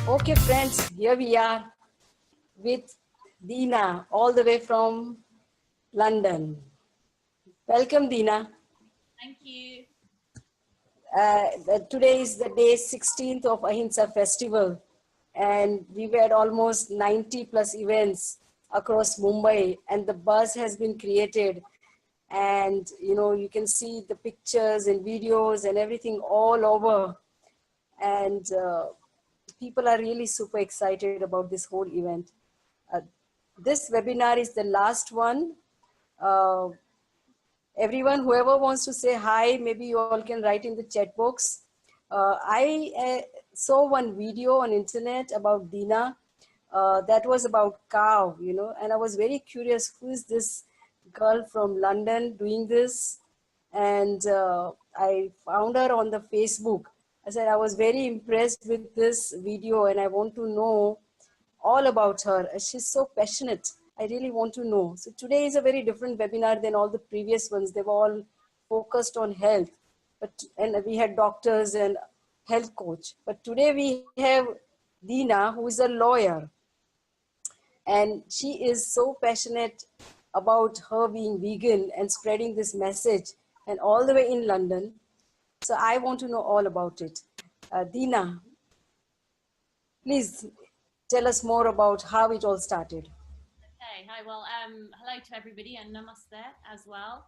Okay, friends, here we are with Dina, all the way from London. Welcome, Dina. Thank you. Today is the day 16th of Ahimsa Festival, and we've had almost 90 plus events across Mumbai, and the buzz has been created. And you can see the pictures and videos and everything all over. And people are really super excited about this whole event. Uh, this webinar is the last one. Everyone, whoever wants to say hi, maybe you all can write in the chat box. I saw one video on internet about Dina that was about cow, and I was very curious, who is this girl from London doing this? And I found her on the Facebook. I said, I was very impressed with this video and I want to know all about her. She's so passionate. I really want to know. So today is a very different webinar than all the previous ones. They were all focused on health, and we had doctors and health coach. But today we have Dina, who is a lawyer, and she is so passionate about her being vegan and spreading this message, and all the way in London. So I want to know all about it. Dina, please tell us more about how it all started. Okay. Hi. Well, hello to everybody and namaste as well.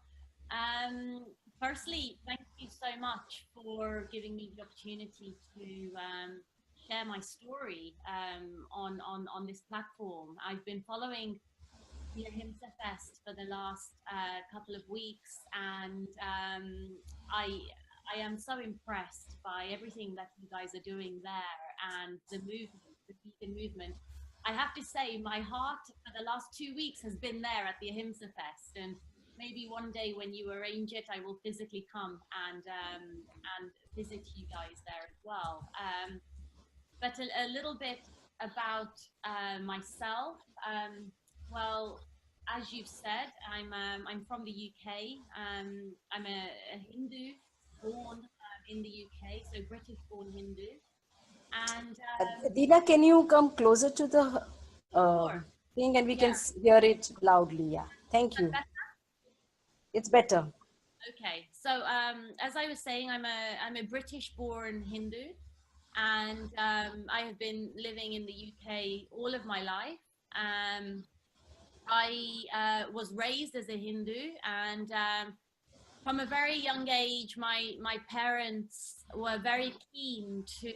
Firstly, thank you so much for giving me the opportunity to share my story on this platform. I've been following the Ahimsa Fest for the last couple of weeks, and I am so impressed by everything that you guys are doing there and the movement, the vegan movement. I have to say, my heart for the last 2 weeks has been there at the Ahimsa Fest, and maybe one day when you arrange it, I will physically come and visit you guys there as well. But a little bit about myself. Well, as you've said, I'm from the UK. I'm a Hindu born in the UK, so British born Hindu. And Dina, can you come closer to the sure, thing and we yeah. can hear it loudly? Yeah, thank you. It's better. Okay, so as I was saying, I'm a British born Hindu, and I have been living in the UK all of my life. I was raised as a Hindu, and from a very young age, my parents were very keen to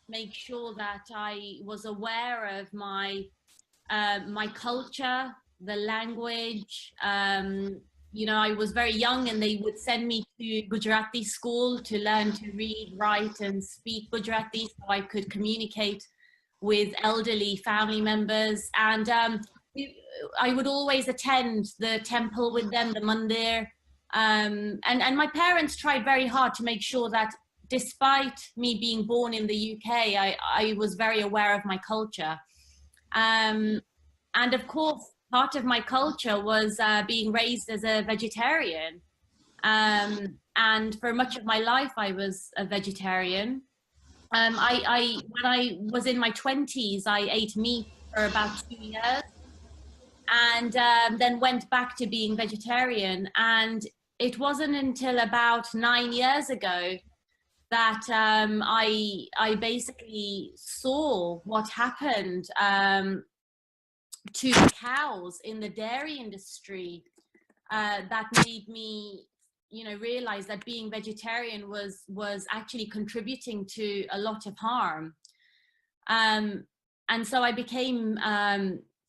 make sure that I was aware of my culture, the language. I was very young, and they would send me to Gujarati school to learn to read, write, and speak Gujarati, so I could communicate with elderly family members. And I would always attend the temple with them, the mandir. And my parents tried very hard to make sure that despite me being born in the UK, I was very aware of my culture. And of course, part of my culture was being raised as a vegetarian. And for much of my life, I was a vegetarian. When I was in my 20s, I ate meat for about 2 years, and then went back to being vegetarian. And it wasn't until about 9 years ago that I basically saw what happened to cows in the dairy industry, that made me realize that being vegetarian was actually contributing to a lot of harm. And so I became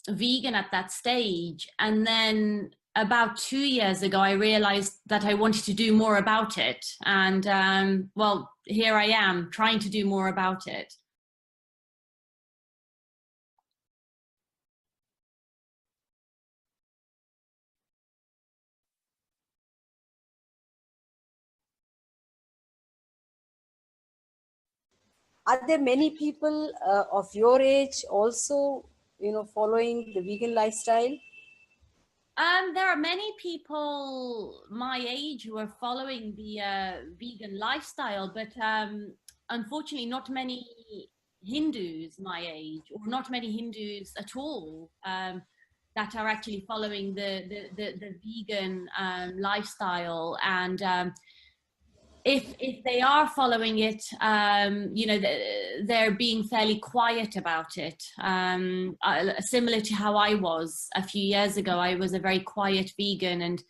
vegan at that stage, and then about 2 years ago I realized that I wanted to do more about it, and well, here I am trying to do more about it. Are there many people of your age also, following the vegan lifestyle? There are many people my age who are following the vegan lifestyle, but unfortunately not many Hindus my age, or not many Hindus at all, that are actually following the vegan lifestyle. And if they are following it, you know, they're being fairly quiet about it. Similar to how I was a few years ago, I was a very quiet vegan, and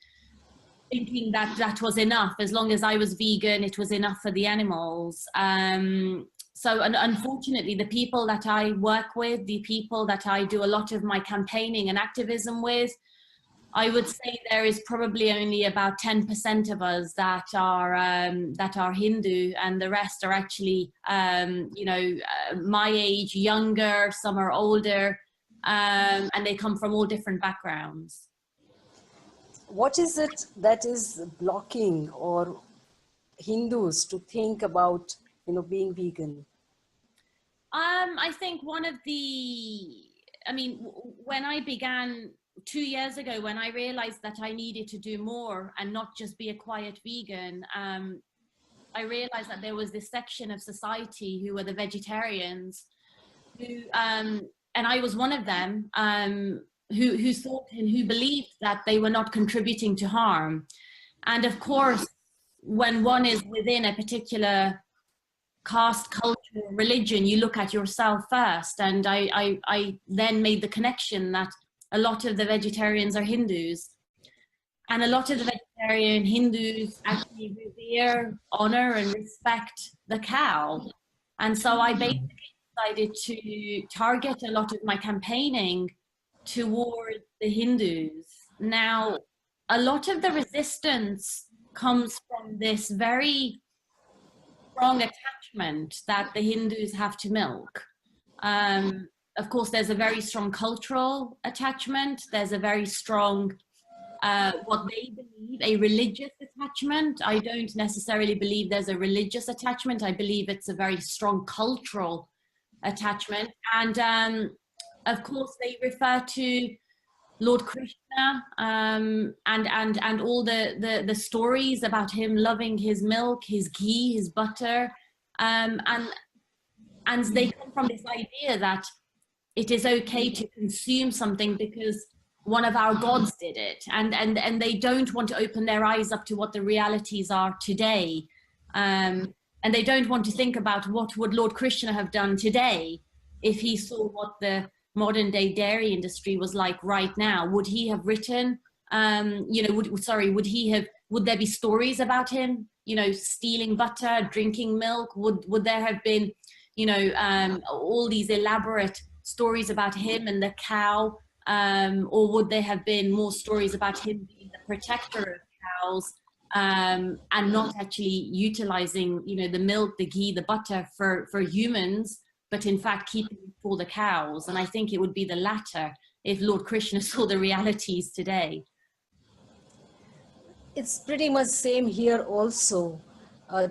thinking that that was enough. As long as I was vegan, it was enough for the animals. So unfortunately, the people that I work with, the people that I do a lot of my campaigning and activism with, I would say there is probably only about 10% of us that are Hindu, and the rest are actually, you know, my age, younger, some are older, and they come from all different backgrounds. What is it that is blocking or Hindus to think about, you know, being vegan? I think one of the, I mean, when I began 2 years ago, when I realized that I needed to do more and not just be a quiet vegan, I realized that there was this section of society who were the vegetarians, who, and I was one of them, who thought and who believed that they were not contributing to harm. And of course, when one is within a particular caste, culture, religion, you look at yourself first. And I then made the connection that a lot of the vegetarians are Hindus, and a lot of the vegetarian Hindus actually revere, honor, and respect the cow. And so I basically decided to target a lot of my campaigning toward the Hindus. Now, a lot of the resistance comes from this very strong attachment that the Hindus have to milk. Of course, there's a very strong cultural attachment. There's a very strong, what they believe, a religious attachment. I don't necessarily believe there's a religious attachment. I believe it's a very strong cultural attachment. And of course, they refer to Lord Krishna, and all the stories about him loving his milk, his ghee, his butter, and they come from this idea that it is okay to consume something because one of our gods did it, and they don't want to open their eyes up to what the realities are today, and they don't want to think about what would Lord Krishna have done today if he saw what the modern day dairy industry was like right now. Would he have written, you know, would there be stories about him, you know, stealing butter, drinking milk? Would there have been, you know, all these elaborate stories about him and the cow? Or would there have been more stories about him being the protector of cows, and not actually utilizing, you know, the milk, the ghee, the butter for humans, but in fact keeping it for the cows? And I think it would be the latter if Lord Krishna saw the realities today. It's pretty much same here also.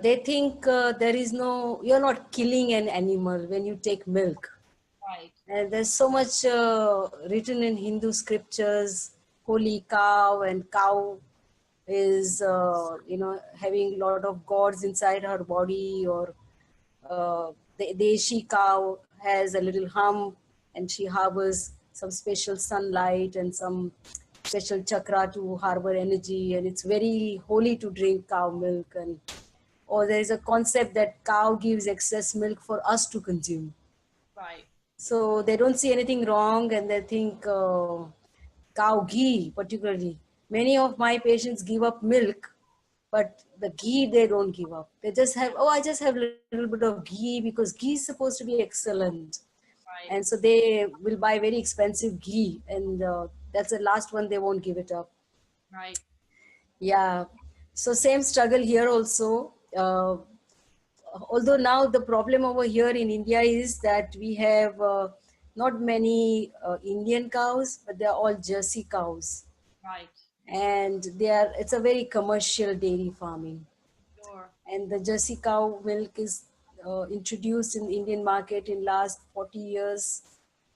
They think there is no, you're not killing an animal when you take milk. Right. And there's so much written in Hindu scriptures, holy cow, and cow is, you know, having a lot of gods inside her body, or the Deshi cow has a little hump and she harbors some special sunlight and some special chakra to harbor energy, and it's very holy to drink cow milk. And or there is a concept that cow gives excess milk for us to consume. Right. So they don't see anything wrong, and they think cow ghee particularly. Many of my patients give up milk, but the ghee they don't give up. They just have, oh, I just have a little bit of ghee because ghee is supposed to be excellent. Right. And so they will buy very expensive ghee, and that's the last one, they won't give it up. Right. Yeah. So same struggle here also. Although now the problem over here in India is that we have not many Indian cows, but they're all Jersey cows. Right. And it's a very commercial dairy farming. Sure. And the Jersey cow milk is introduced in the Indian market in last 40 years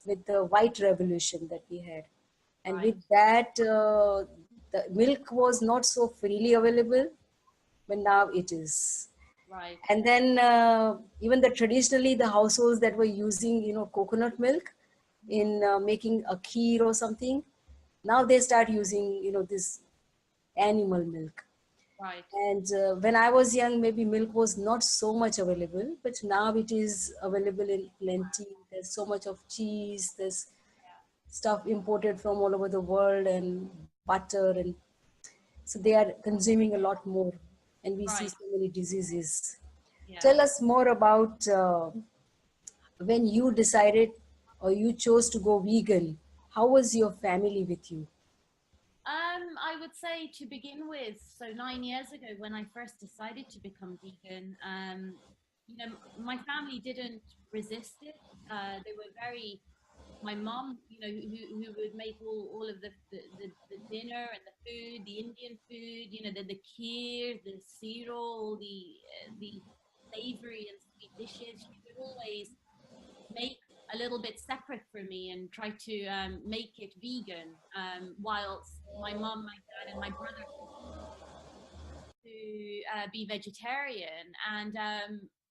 with the white revolution that we had. And Right. with that, the milk was not so freely available, but now it is. Right. And then even the traditionally the households that were using, you know, coconut milk in making a kheer or something, now they start using, you know, this animal milk. Right. And when I was young, maybe milk was not so much available, but now it is available in plenty. There's so much of cheese, there's stuff imported from all over the world, and butter, and so they are consuming a lot more, and we see Right. so many diseases. Yeah. Tell us more about when you decided or you chose to go vegan. How was your family with you? I would say to begin with, so 9 years ago when I first decided to become vegan, you know, my family didn't resist it. They were very, my mom, you know, who would make all of the dinner and the food, the Indian food, you know, the kheer, the siro, all the savory and sweet dishes. She would always make a little bit separate for me and try to make it vegan, whilst my mom, my dad, and my brother to be vegetarian. And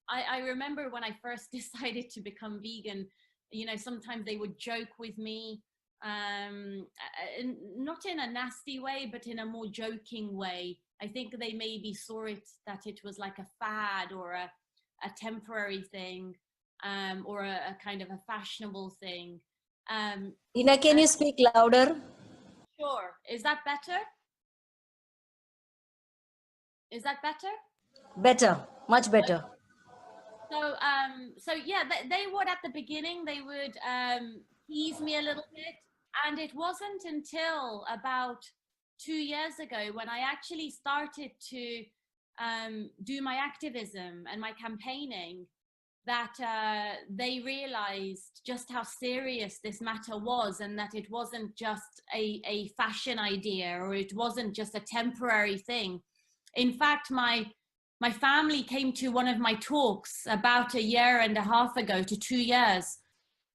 I remember when I first decided to become vegan, you know, sometimes they would joke with me, not in a nasty way, but in a more joking way. I think they maybe saw it that it was like a fad or a temporary thing, or a kind of a fashionable thing. Um, Tina, can and you speak louder? sure, is that better? Is that better? Better, much better. So yeah, they would at the beginning they would tease me a little bit, and it wasn't until about 2 years ago when I actually started to do my activism and my campaigning that they realized just how serious this matter was, and that it wasn't just a fashion idea, or it wasn't just a temporary thing. In fact, my family came to one of my talks about a year and a half ago to 2 years.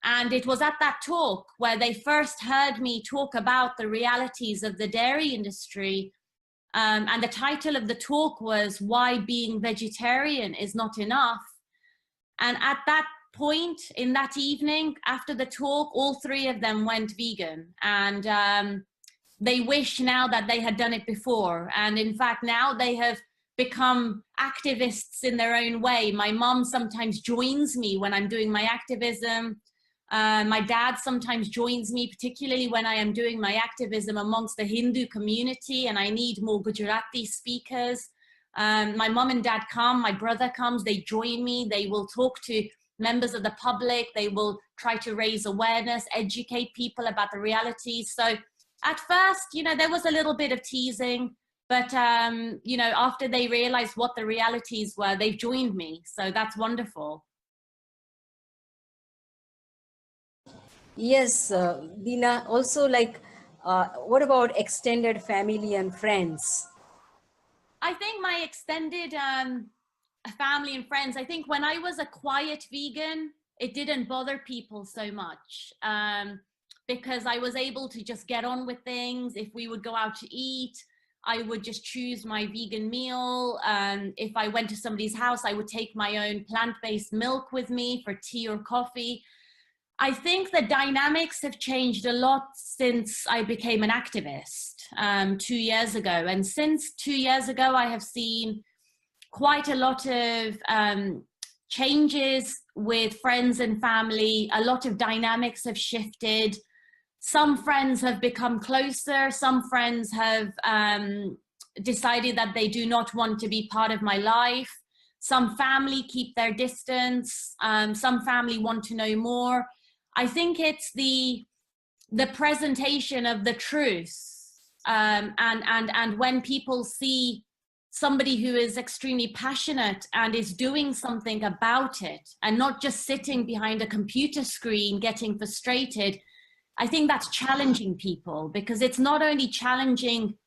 And it was at that talk where they first heard me talk about the realities of the dairy industry. And the title of the talk was Why Being Vegetarian is Not Enough. And at that point in that evening, after the talk, all three of them went vegan. And they wish now that they had done it before. And in fact, now they have become activists in their own way. My mom sometimes joins me when I'm doing my activism. My dad sometimes joins me, particularly when I am doing my activism amongst the Hindu community and I need more Gujarati speakers. My mom and dad come, my brother comes, they join me, they will talk to members of the public, they will try to raise awareness, educate people about the realities. So at first, you know, there was a little bit of teasing, but, you know, after they realized what the realities were, they've joined me. So that's wonderful. Yes, Dina. Also, like, what about extended family and friends? I think my extended family and friends, I think when I was a quiet vegan, it didn't bother people so much, because I was able to just get on with things. If we would go out to eat, I would just choose my vegan meal. If I went to somebody's house, I would take my own plant-based milk with me for tea or coffee. I think the dynamics have changed a lot since I became an activist 2 years ago. And since 2 years ago, I have seen quite a lot of changes with friends and family. A lot of dynamics have shifted. Some friends have become closer. Some friends have decided that they do not want to be part of my life. Some family keep their distance. Some family want to know more. I think it's the presentation of the truth, and when people see somebody who is extremely passionate and is doing something about it and not just sitting behind a computer screen getting frustrated, I think that's challenging people, because it's not only challenging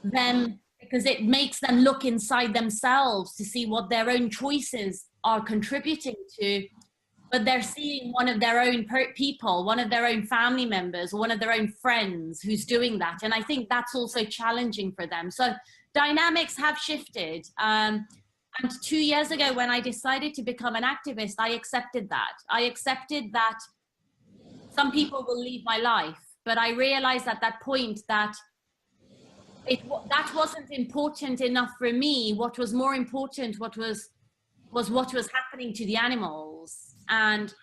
them because it makes them look inside themselves to see what their own choices are contributing to, but they're seeing one of their own people, one of their own family members, one of their own friends who's doing that. And I think that's also challenging for them. So dynamics have shifted. And 2 years ago, when I decided to become an activist, I accepted that. I accepted that some people will leave my life, but I realized at that point that that wasn't important enough for me. What was more important, was what was happening to the animals. And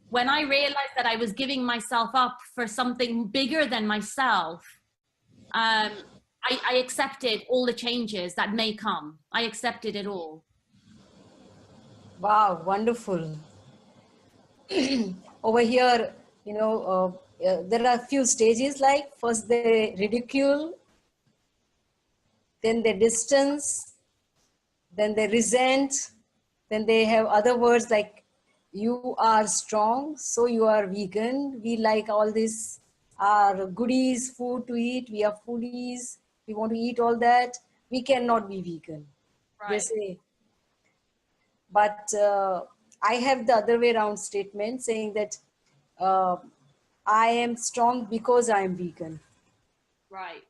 when I realized that I was giving myself up for something bigger than myself, I accepted all the changes that may come. I accepted it all. Wow, wonderful. Over here, you know, there are a few stages, like first they ridicule, then they distance, then they resent, then they have other words like, you are strong, so you are vegan. We like all this, our goodies, food to eat. We are foodies. We want to eat all that. We cannot be vegan. Right. They say. But I have the other way around statement saying that I am strong because I am vegan. Right.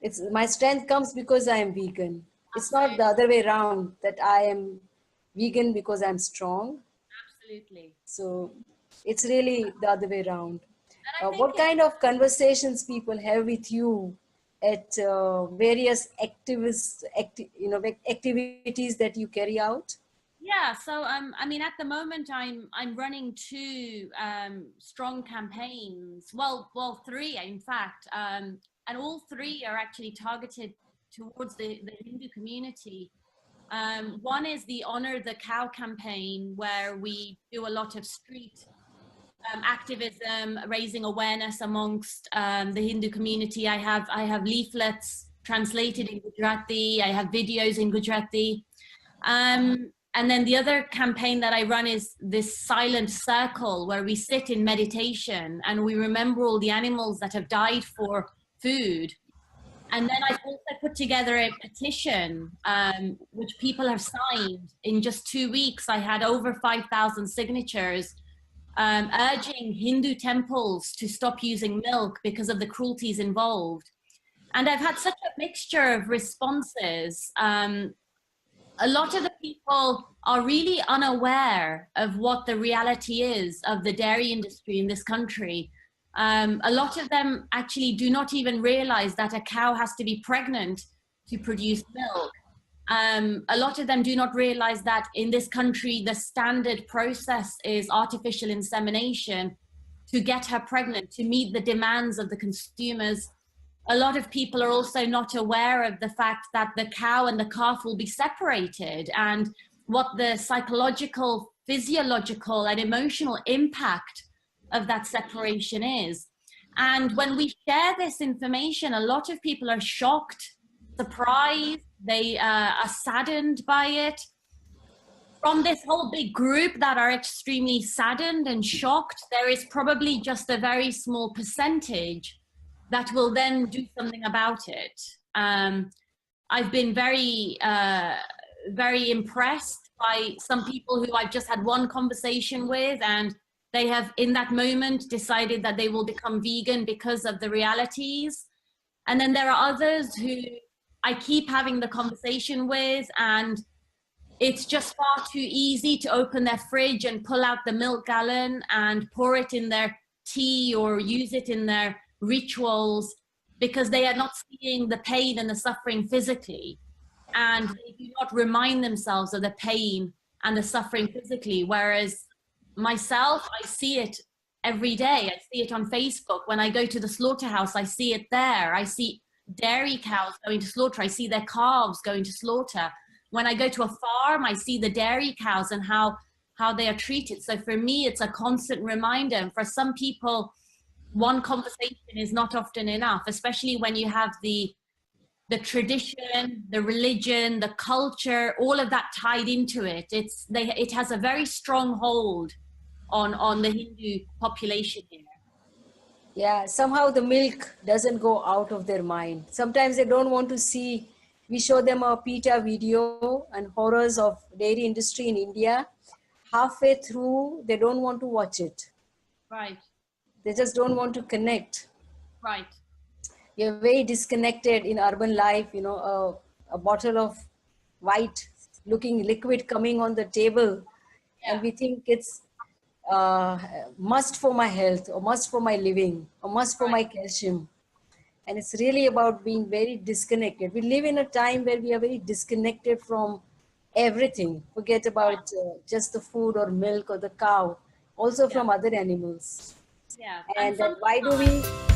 It's my strength comes because I am vegan. It's not the other way around, that I am vegan because I'm strong. Absolutely. So it's really the other way around. What kind of conversations people have with you at various activities that you carry out? Yeah, so I mean, at the moment, I'm running two strong campaigns. Well, three, in fact, and all three are actually targeted towards the Hindu community. One is the Honor the Cow campaign, where we do a lot of street activism, raising awareness amongst the Hindu community. I have leaflets translated in Gujarati. I have videos in Gujarati. And then the other campaign that I run is this silent circle, where we sit in meditation and we remember all the animals that have died for food. And then I've also put together a petition, which people have signed. In just 2 weeks, I had over 5,000 signatures, urging Hindu temples to stop using milk because of the cruelties involved. And I've had such a mixture of responses. A lot of the people are really unaware of what the reality is of the dairy industry in this country. A lot of them actually do not even realize that a cow has to be pregnant to produce milk. A lot of them do not realize that in this country, the standard process is artificial insemination to get her pregnant, to meet the demands of the consumers. A lot of people are also not aware of the fact that the cow and the calf will be separated, and what the psychological, physiological, and emotional impact of that separation is. And when we share this information, a lot of people are shocked, surprised, they are saddened by it. From this whole big group that are extremely saddened and shocked, there is probably just a very small percentage that will then do something about it. I've been very, very impressed by some people who I've just had one conversation with, and they have in that moment decided that they will become vegan because of the realities. And then there are others who I keep having the conversation with, and it's just far too easy to open their fridge and pull out the milk gallon and pour it in their tea or use it in their rituals, because they are not seeing the pain and the suffering physically, and they do not remind themselves of the pain and the suffering physically. Whereas myself, I see it every day. I see it on Facebook. When I go to the slaughterhouse, I see it there. I see dairy cows going to slaughter. I see their calves going to slaughter. When I go to a farm, I see the dairy cows and how they are treated. So for me, it's a constant reminder. And for some people, one conversation is not often enough, especially when you have the tradition, the religion, the culture, all of that tied into it. It has a very strong hold on the Hindu population here. Yeah, somehow the milk doesn't go out of their mind. Sometimes they don't want to see. We show them a PETA video and horrors of dairy industry in India. Halfway through, they don't want to watch it. Right. They just don't want to connect. Right. You're very disconnected in urban life. You know, a bottle of white looking liquid coming on the table, and Yeah. we think it's uh, must for my health, or must for my living, or must for Right. my calcium. And it's really about being very disconnected. We live in a time where we are very disconnected from everything. Forget about just the food or milk or the cow, also Yeah. from other animals. Yeah. And And then something why do that we?